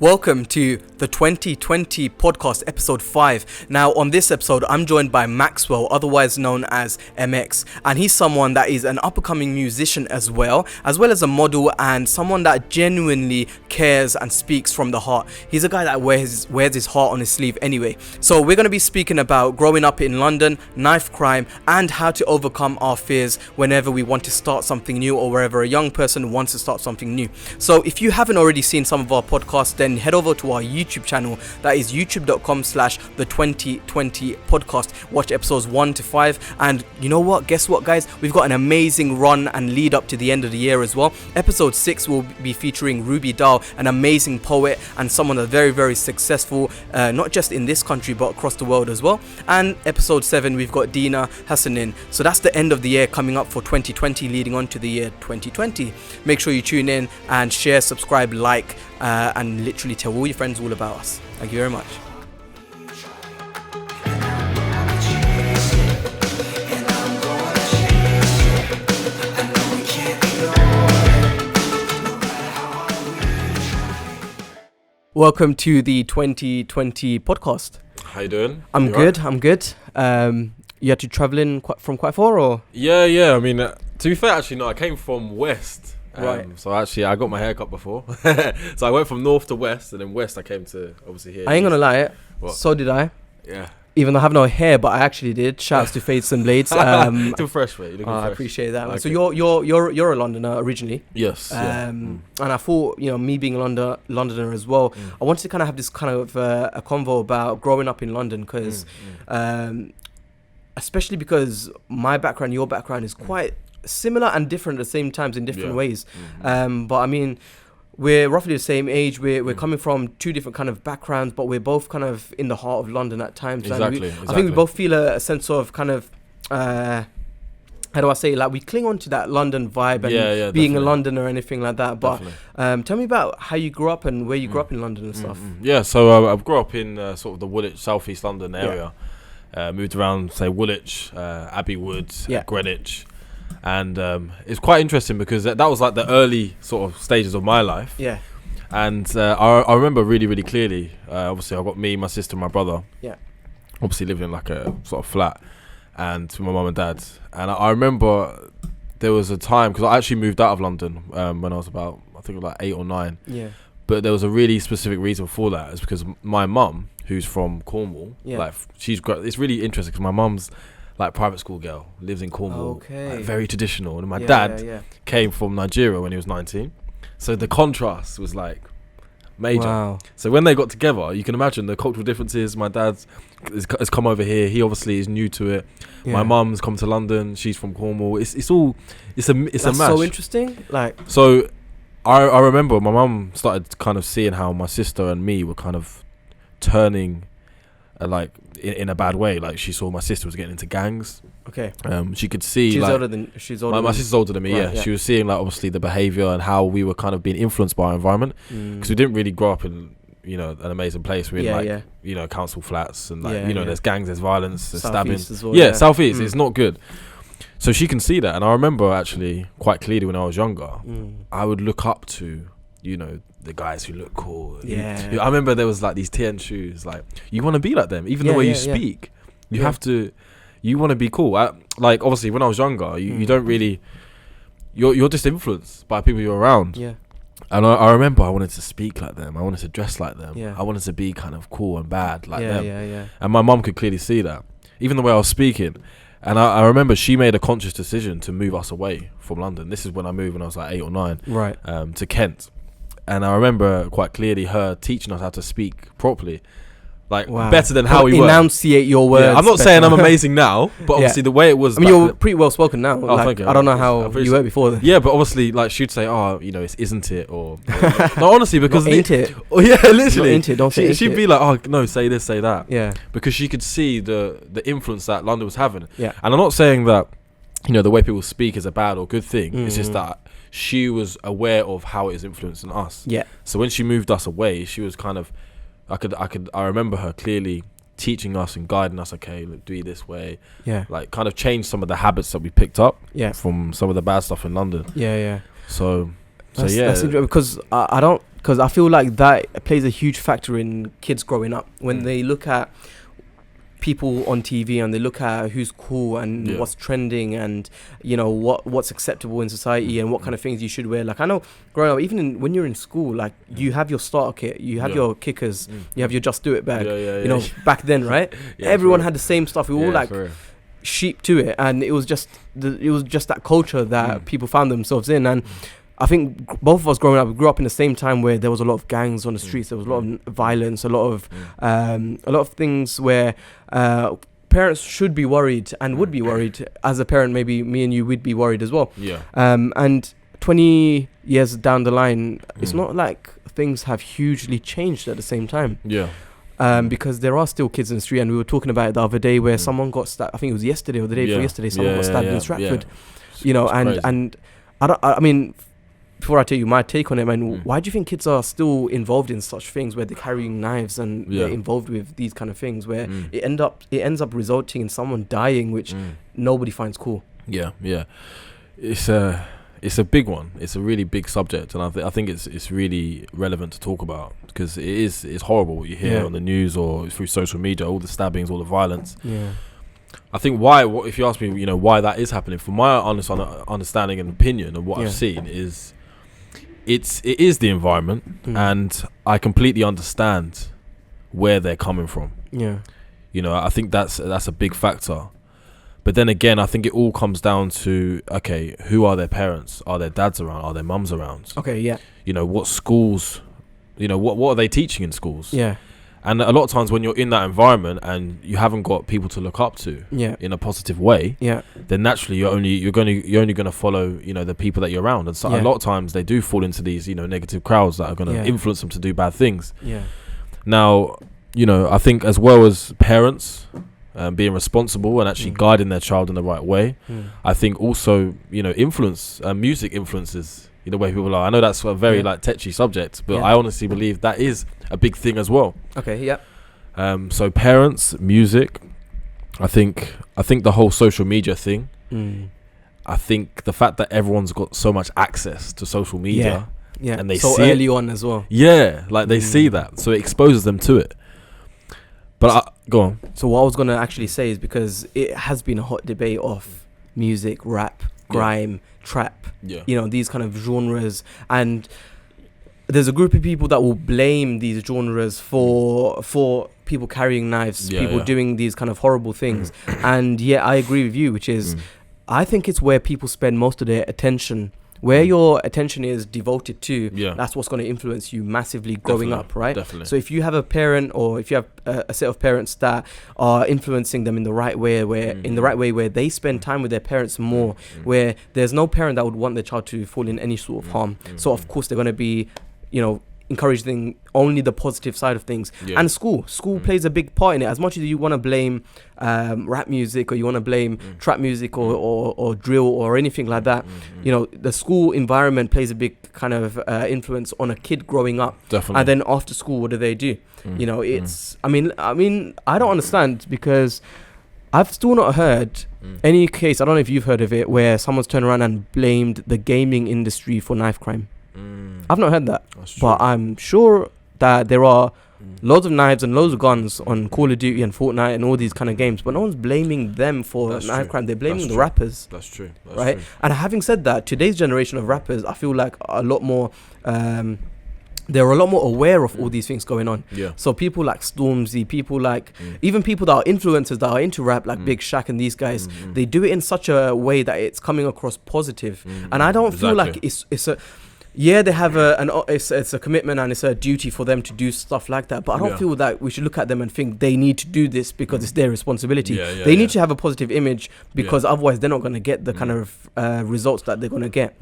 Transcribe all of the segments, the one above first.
Welcome to the 2020 podcast, episode 5. Now, on this episode, I'm joined by Maxwell, otherwise known as MX, and he's someone that is an up-and-coming musician as well as a model, and someone that genuinely cares and speaks from the heart. He's a guy that wears his heart on his sleeve anyway. So we're going to be speaking about growing up in London, knife crime, and how to overcome our fears whenever we want to start something new, or wherever a young person wants to start something new. So if you haven't already seen some of our podcasts, then head over to our YouTube channel. That is youtube.com/the2020 podcast. Watch episodes 1 to 5. And you know what? Guess what, guys? We've got an amazing run and lead up to the end of the year as well. Episode 6 will be featuring Ruby Dahl, an amazing poet and someone that's very, very successful, not just in this country but across the world as well. And episode 7, we've got Dina Hassanin. So that's the end of the year coming up for 2020, leading on to the year 2020. Make sure you tune in and share, subscribe, like, and literally tell all your friends all about us. Thank you very much. Welcome to the 2020 podcast. How you doing? I'm good. You had to travel in from quite far, or? Yeah. I mean, to be fair, actually, no. I came from west. Right. So actually, I got my hair cut before. So I went from north to west, and then west I came to obviously here. I ain't gonna lie. What? So did I. Yeah. Even though I have no hair, but I actually did. Shouts to Fades and Blades. Too fresh, mate. You're looking fresh. I appreciate that. Like so you're a Londoner originally. Yes. And I thought, me being a Londoner as well, I wanted to kind of have this kind of a convo about growing up in London, because especially because my background, your background is quite similar and different at the same times in different ways. But I mean, we're roughly the same age. We're coming from two different kind of backgrounds, but we're both kind of in the heart of London at times. Exactly. I think we both feel a sense of kind of how do I say it? Like, we cling on to that London vibe and being definitely. a Londoner or anything like that. But tell me about how you grew up and where you grew up in London and stuff. Yeah, so I grew up in sort of the Woolwich, southeast London area. Moved around, say, Woolwich, Abbey Wood, Greenwich. And it's quite interesting because that was like the early sort of stages of my life. Yeah. And I remember really, really clearly, obviously I've got me, my sister, and my brother. Yeah. Obviously living in like a sort of flat and with my mum and dad. And I remember there was a time, because I actually moved out of London when I was about, I think like 8 or 9. Yeah. But there was a really specific reason for that. It's because my mum, who's from Cornwall, like it's really interesting because my mum's like private school girl, lives in Cornwall, like, very traditional, and my dad came from Nigeria when he was 19, so the contrast was like major. Wow. So when they got together, you can imagine the cultural differences. My dad has come over here, he obviously is new to it. My mum's come to London, she's from Cornwall. It's a match. That's so interesting. Like, so I remember my mum started kind of seeing how my sister and me were kind of turning like in a bad way. Like, she saw my sister was getting into gangs. Okay. She could see she's like, older than my sister's older than me. Right, yeah. She was seeing like obviously the behavior and how we were kind of being influenced by our environment, because we didn't really grow up in an amazing place. We're in council flats, and like there's gangs, there's violence, there's stabbing. Well, Southeast. It's not good. So she can see that, and I remember actually quite clearly when I was younger, I would look up to the guys who look cool. I remember there was like these TN shoes. Like, you want to be like them, even the way you speak. You have to. You want to be cool. Like, obviously, when I was younger, you don't really. You're just influenced by people you're around. Yeah. And I remember I wanted to speak like them. I wanted to dress like them. Yeah. I wanted to be kind of cool and bad like them. Yeah. And my mum could clearly see that, even the way I was speaking. And I remember she made a conscious decision to move us away from London. This is when I moved when I was like 8 or 9. Right. To Kent. And I remember quite clearly her teaching us how to speak properly, like better than how we were. Enunciate your words. Yeah, I'm not saying I'm amazing now, but obviously the way it was. I mean, you're pretty well spoken now. Oh, thank you. I don't know how you were before then. Yeah, but obviously, like, she'd say, "Oh, it's isn't it?" Or no, honestly, because ain't it? Oh yeah, literally. Ain't it? Don't say it. She'd be like, "Oh no, say this, say that." Yeah, because she could see the influence that London was having. Yeah, and I'm not saying that the way people speak is a bad or good thing. It's just that she was aware of how it is influencing us. Yeah. So when she moved us away, she was kind of, I remember her clearly teaching us and guiding us. Okay, look, do it this way. Yeah. Like, kind of change some of the habits that we picked up. From some of the bad stuff in London. Yeah. So that's interesting, because I don't because I feel like that plays a huge factor in kids growing up when they look at people on TV and they look at who's cool and what's trending and what's acceptable in society and what kind of things you should wear. Like I know growing up, even when you're in school, like you have your starter kit, you have your kickers, you have your Just Do It bag. Back then, right? Everyone had the same stuff. We were all sheep to it, and it was just that culture that people found themselves in. And I think both of us growing up, we grew up in the same time where there was a lot of gangs on the streets. There was a lot of violence, a lot of things where parents should be worried and would be worried. As a parent, maybe me and you would be worried as well. And 20 years down the line, it's not like things have hugely changed at the same time. Because there are still kids in the street, and we were talking about it the other day where someone got stabbed. I think it was yesterday or the day before yesterday. Someone got stabbed in Stratford. And I mean, before I tell you my take on it, man, why do you think kids are still involved in such things where they're carrying knives and they're involved with these kind of things where it ends up resulting in someone dying, which nobody finds cool? It's a big one. It's a really big subject, and I think it's really relevant to talk about because it's horrible what you hear on the news or through social media, all the stabbings, all the violence. I think if you ask me, why that is happening, from my understanding and opinion of what I've seen is it is the environment, and I completely understand where they're coming from. I think that's a big factor. But then again, I think it all comes down to, okay, who are their parents? Are their dads around? Are their mums around? What schools, what are they teaching in schools? And a lot of times when you're in that environment and you haven't got people to look up to in a positive way, then naturally you're only going to follow, the people that you're around. And so a lot of times they do fall into these, negative crowds that are going to influence them to do bad things. Now, I think as well as parents being responsible and actually guiding their child in the right way, I think also, music influences the way people are. I know that's a very touchy subject, but I honestly believe that is a big thing as well. So parents, music, I think the whole social media thing, I think the fact that everyone's got so much access to social media and they so see early on as well. They see that, so it exposes them to it. But go on. So what I was going to actually say is, because it has been a hot debate of music, rap, grime, trap, these kind of genres, and there's a group of people that will blame these genres for people carrying knives, people doing these kind of horrible things. And I agree with you, which is I think it's where people spend most of their attention. Where your attention is devoted to, that's what's going to influence you massively growing up, right? So if you have a parent, or if you have a set of parents that are influencing them in the right way, where they spend time with their parents more, where there's no parent that would want their child to fall in any sort of harm. So of course they're going to be, encouraging only the positive side of things. And school plays a big part in it. As much as you want to blame rap music, or you want to blame trap music or drill or anything like that, the school environment plays a big kind of influence on a kid growing up. And then after school, what do? It's I mean I don't understand, because I've still not heard any case, I don't know if you've heard of it, where someone's turned around and blamed the gaming industry for knife crime. I've not heard that, but I'm sure that there are loads of knives and loads of guns on Call of Duty and Fortnite and all these kind of games, but no one's blaming them for knife crime. They're blaming the rappers. That's true. Right? And having said that, today's generation of rappers, I feel like a lot more they're a lot more aware of all these things going on. So people like Stormzy, people like even people that are influencers that are into rap, like Big Shaq and these guys, they do it in such a way that it's coming across positive. And I don't feel like it's a they have it's a commitment and it's a duty for them to do stuff like that, but I don't feel that we should look at them and think they need to do this because it's their responsibility. They need to have a positive image, because otherwise they're not going to get the kind of results that they're going to get.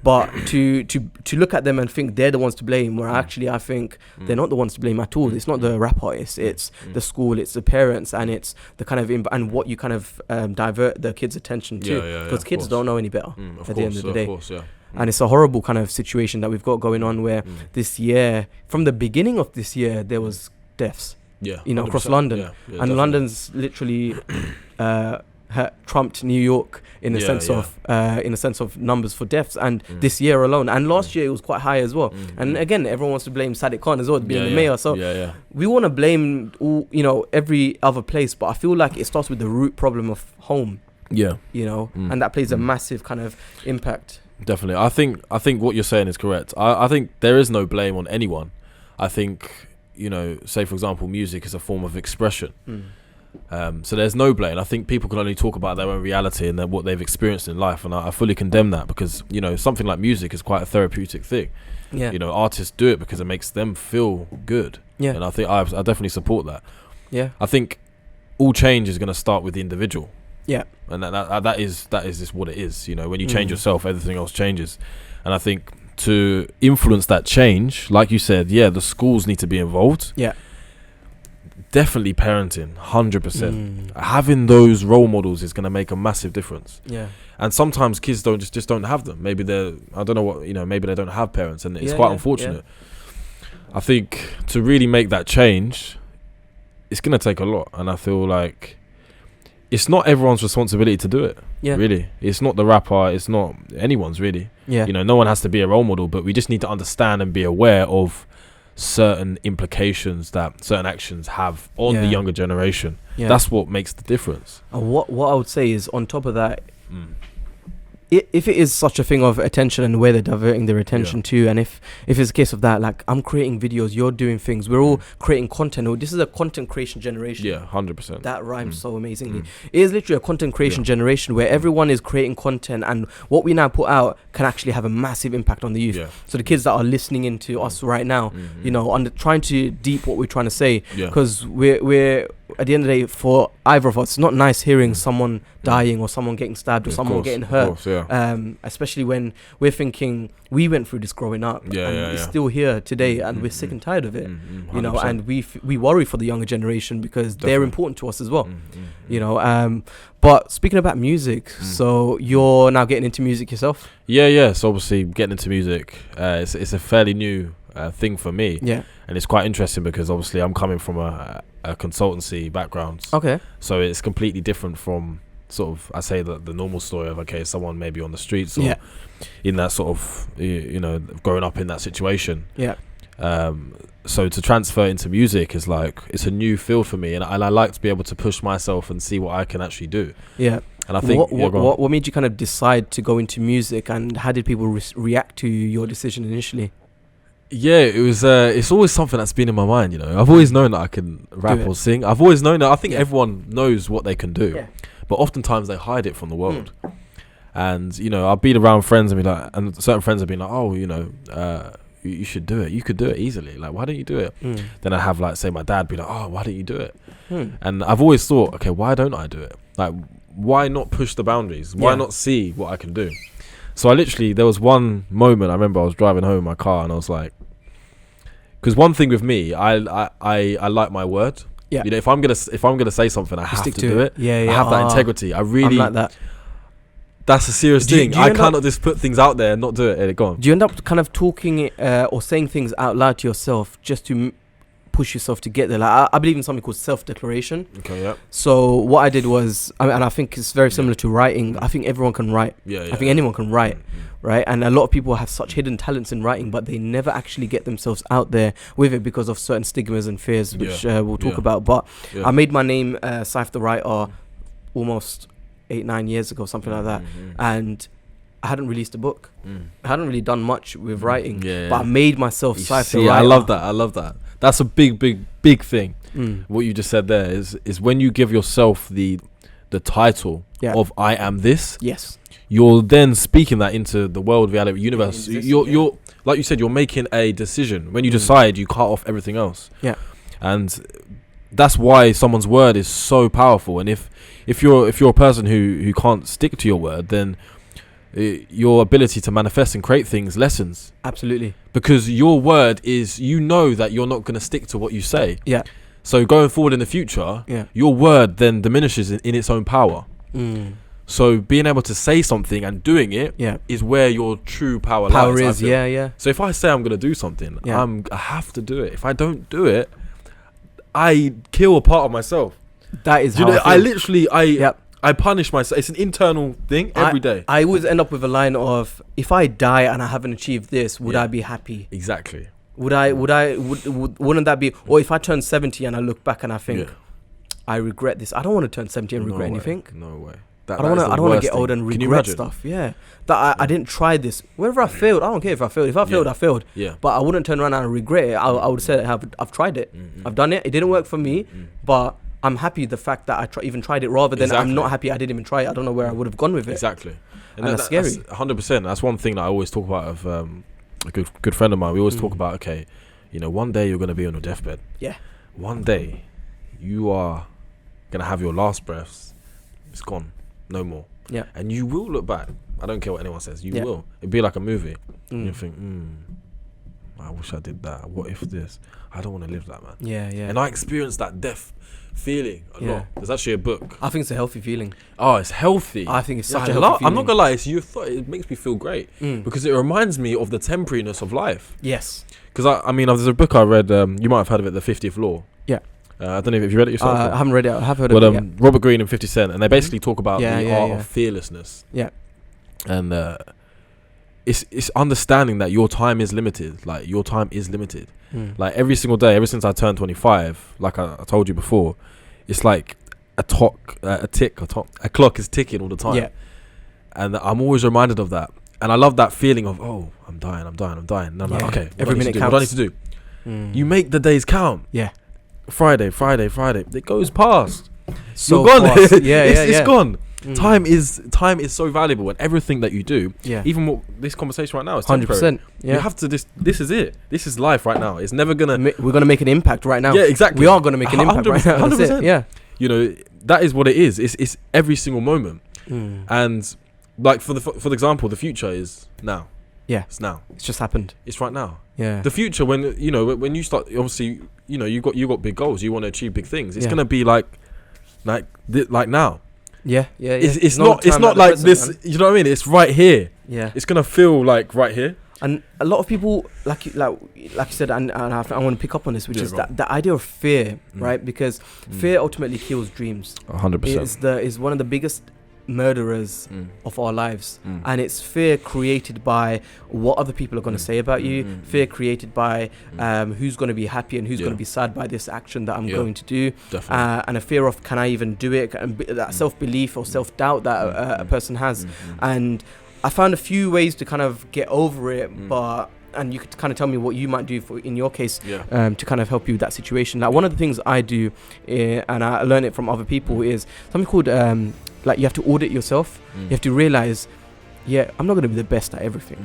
But to look at them and think they're the ones to blame, where actually I think they're not the ones to blame at all. It's not the rap artists, it's the school, it's the parents, and it's the kind of and what you kind of divert the kids' attention to, because kids don't know any better at the end of the day. And it's a horrible kind of situation that we've got going on, where this year, from the beginning of this year, there was deaths, across London. And London's literally trumped New York in a sense of numbers for deaths, and this year alone, and last year it was quite high as well. And again, everyone wants to blame Sadiq Khan as well, being the mayor. So we want to blame all, every other place, but I feel like it starts with the root problem of home. And that plays a massive kind of impact. Definitely. I think what you're saying is correct. I think there is no blame on anyone. I think, say for example, music is a form of expression. So there's no blame. I think people can only talk about their own reality and what they've experienced in life, and I fully condemn that, because something like music is quite a therapeutic thing. Artists do it because it makes them feel good, and I think I definitely support that. I think all change is going to start with the individual, and that is just what it is. When you change yourself, everything else changes. And I think to influence that change, like you said, the schools need to be involved. Definitely parenting, 100%. Having those role models is going to make a massive difference. And sometimes kids just don't have them. Maybe maybe they don't have parents, and it's quite unfortunate. I think to really make that change, it's going to take a lot. And I feel like it's not everyone's responsibility to do it. Really. It's not the rapper, it's not anyone's really. No one has to be a role model, but we just need to understand and be aware of certain implications that certain actions have on the younger generation. That's what makes the difference. And what I would say is, on top of that, if it is such a thing of attention and where they're diverting their attention to, and if it's a case of that, like, I'm creating videos, you're doing things, we're all creating content. This is a content creation generation. 100%. That rhymes so amazingly. It is literally a content creation generation where everyone is creating content, and what we now put out can actually have a massive impact on the youth. So the kids that are listening into us right now, trying to deep what we're trying to say, because we're at the end of the day, for either of us, it's not nice hearing someone dying or someone getting stabbed or someone getting hurt. Especially when we're thinking we went through this growing up, and it's still here today, and we're sick and tired of it. And we worry for the younger generation because they're important to us as well. But speaking about music, so you're now getting into music yourself? So obviously getting into music, it's a fairly new thing for me. And it's quite interesting because obviously I'm coming from a consultancy background. So it's completely different from sort of, I say, the normal story of someone maybe on the streets or in that sort of growing up in that situation. So to transfer into music is like, it's a new field for me, and I like to be able to push myself and see what I can actually do. And I think what made you kind of decide to go into music, and how did people react to your decision initially? It was it's always something that's been in my mind. I've always known that I can rap or sing. I've always known that. I think everyone knows what they can do, but oftentimes they hide it from the world. And I've been around friends and be like, and certain friends have been like, oh, you should do it. You could do it easily. Like, why don't you do it? Then I have, like, say, my dad be like, oh, why don't you do it? And I've always thought, okay, why don't I do it? Like, why not push the boundaries? Why not see what I can do? So there was one moment, I remember I was driving home in my car, and I was like, because one thing with me, I like my word. If I'm gonna say something, I have to do it. I have that integrity. I really, I'm like that. That's a serious thing. I cannot just put things out there and not do it. Go on. Do you end up kind of talking or saying things out loud to yourself just to push yourself to get there? Like, I believe in something called self-declaration. So what I did was, and I think it's very similar to writing. I think everyone can write. I think anyone can write, right? And a lot of people have such hidden talents in writing, but they never actually get themselves out there with it because of certain stigmas and fears, which we'll talk about. But I made my name Saif the Writer almost 8-9 years ago, something like that, and I hadn't released a book. I hadn't really done much with writing, but I made myself Saif the Writer. I love that. That's a big thing. What you just said there is when you give yourself the title of I am this. You're then speaking that into the world, reality, universe. You're like you said, you're making a decision. When you decide, you cut off everything else. And that's why someone's word is so powerful. And if you're a person who can't stick to your word, then your ability to manifest and create things lessens. Absolutely. Because your word is, that you're not going to stick to what you say. So going forward in the future, your word then diminishes in its own power. So being able to say something and doing it is where your true power lies. So if I say I'm going to do something, I have to do it. If I don't do it, I kill a part of myself. That is how I literally I punish myself. It's an internal thing every day. I always end up with a line of, if I die and I haven't achieved this, would I be happy? Exactly. Wouldn't that be, or if I turn 70 and I look back and I think, I regret this. I don't want to turn 70 and regret anything. No way. I don't want to get old and regret stuff. Yeah. That I didn't try this. Whenever I failed, I don't care if I failed. If I failed, I failed. Yeah. But I wouldn't turn around and regret it. I would say I've tried it. I've done it. It didn't work for me, but I'm happy the fact that I even tried it, rather than I'm not happy I didn't even try it. I don't know where I would have gone with it. Exactly. And that's scary. 100%. That's one thing that I always talk about of a good friend of mine. We always talk about, okay, you know, one day you're going to be on your deathbed. Yeah. One day you are going to have your last breaths. It's gone. No more. Yeah. And you will look back. I don't care what anyone says. You will. It'd be like a movie. And you think, I wish I did that. What if this? I don't want to live that, man. Yeah. And I experienced that death feeling a lot. There's actually a book. I think it's a healthy feeling. Oh, it's healthy. I think it's such a healthy feeling. I'm not gonna lie, it makes me feel great because it reminds me of the temporariness of life. Yes. Because I mean, there's a book I read. You might have heard of it, The 50th Law. Yeah. I don't know if you read it yourself. I haven't read it. I have heard of it. Robert Greene and 50 Cent, and they basically talk about the art of fearlessness. Yeah. And it's understanding that your time is limited. Like, your time is limited. Like, every single day, ever since I turned 25, like I told you before, it's like a clock is ticking all the time. Yeah. And I'm always reminded of that. And I love that feeling of, oh, I'm dying. And I'm like, okay, every minute counts. What do I need to do? You make the days count. Yeah. Friday. It goes past. So you're gone. Fast. It's gone. Time is so valuable, and everything that you do, even what this conversation right now is 100%. You have to this is it. This is life right now. It's never gonna. We're gonna make an impact right now. Yeah, exactly. We are gonna make an impact right now. 100%. Yeah. You know, that is what it is. It's every single moment. And like for the example, the future is now. Yeah. It's now. It's just happened. It's right now. Yeah. The future, when you start, obviously, you got big goals. You want to achieve big things. It's gonna be like now. Yeah. It's not like this. Man. You know what I mean? It's right here. Yeah. It's gonna feel like right here. And a lot of people, like you said, and I want to pick up on this, which is the idea of fear, right? Because fear ultimately kills dreams. 100%. Is one of the biggest murderers of our lives, and it's fear created by what other people are going to say about you, fear created by who's going to be happy and who's going to be sad by this action that I'm going to do, and a fear of, can I even do it, and that self-belief or self-doubt that a person has. And I found a few ways to kind of get over it, and you could kind of tell me what you might do in your case to kind of help you with that situation. Like, one of the things I do, and I learn it from other people, is something called like, you have to audit yourself. You have to realize, I'm not going to be the best at everything,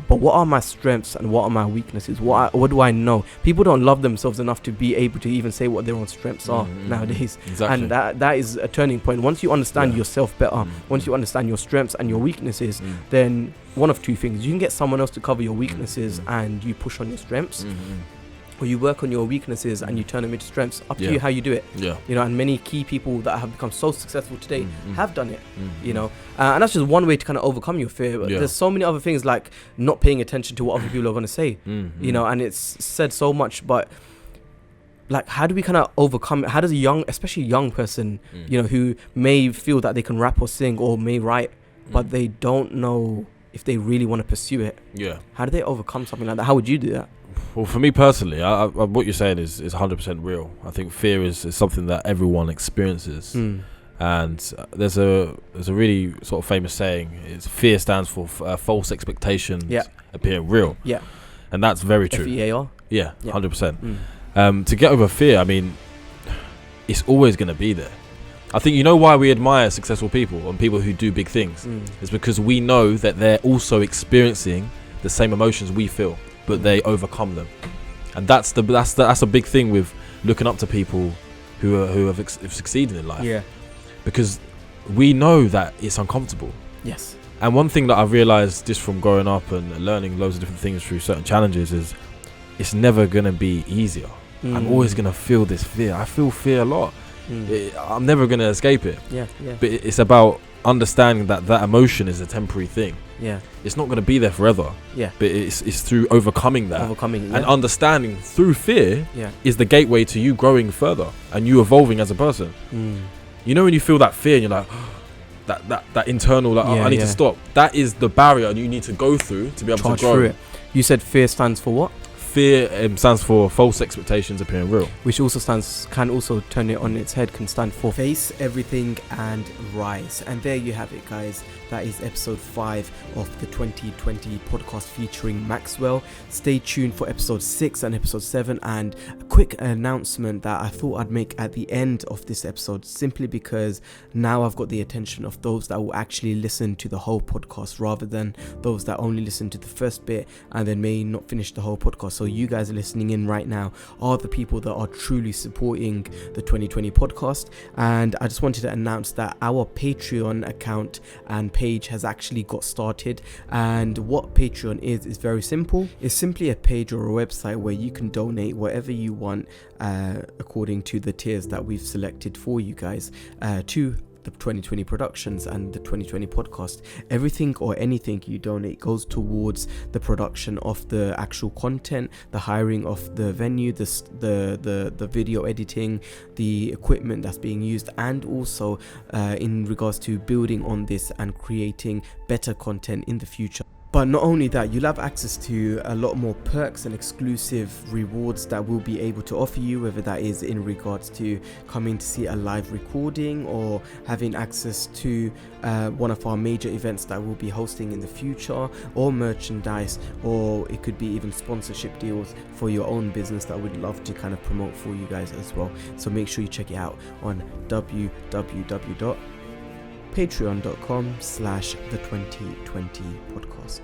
but what are my strengths and what are my weaknesses? What do I know? People don't love themselves enough to be able to even say what their own strengths are nowadays. Exactly. And that is a turning point. Once you understand yourself better, once you understand your strengths and your weaknesses, then one of two things: you can get someone else to cover your weaknesses and you push on your strengths, or you work on your weaknesses and you turn them into strengths. Up to you how you do it. You know, and many key people that have become so successful today have done it. You know, and that's just one way to kind of overcome your fear. But there's so many other things, like not paying attention to what other people are going to say. You know, and it's said so much, but like, how do we kind of overcome it? How does especially a young person, you know, who may feel that they can rap or sing or may write, but they don't know if they really want to pursue it? How do they overcome something like that? How would you do that? Well, for me personally, what you're saying is 100% real. I think fear is something that everyone experiences, and there's a really sort of famous saying: "It's fear stands for false expectations appearing real." And that's very true. FEAR. 100%. To get over fear, I mean, it's always going to be there. I think, you know why we admire successful people and people who do big things? It's because we know that they're also experiencing the same emotions we feel, but they overcome them. And that's a big thing with looking up to people who have succeeded in life. Because we know that it's uncomfortable. And one thing that I've realized just from growing up and learning loads of different things through certain challenges is it's never gonna be easier. I'm always gonna feel this fear. I feel fear a lot. I'm never gonna escape it. But it's about understanding that emotion is a temporary thing. It's not going to be there forever. But it's through overcoming that. And understanding through fear is the gateway to you growing further and you evolving as a person. You know when you feel that fear and you're like, that internal, like, I need to stop. That is the barrier you need to go through to be able to grow. Through it. You said fear stands for what? Fear stands for false expectations appearing real, which also can also turn it on its head, can stand for face everything and rise. And there you have it, guys. That is episode 5 of the 2020 podcast featuring Maxwell. Stay tuned for episode 6 and episode 7. And a quick announcement that I thought I'd make at the end of this episode, simply because now I've got the attention of those that will actually listen to the whole podcast, rather than those that only listen to the first bit and then may not finish the whole podcast. So you guys listening in right now are the people that are truly supporting the 2020 podcast. And I just wanted to announce that our Patreon account and page has actually got started. And what Patreon is very simple. It's simply a page or a website where you can donate whatever you want according to the tiers that we've selected for you guys to the 2020 productions and the 2020 podcast. Everything or anything you donate goes towards the production of the actual content, the hiring of the venue, the video editing, the equipment that's being used, and also in regards to building on this and creating better content in the future. But not only that, you'll have access to a lot more perks and exclusive rewards that we'll be able to offer you, whether that is in regards to coming to see a live recording or having access to one of our major events that we'll be hosting in the future, or merchandise, or it could be even sponsorship deals for your own business that we'd love to kind of promote for you guys as well. So make sure you check it out on www.patreon.com/the2020 podcast.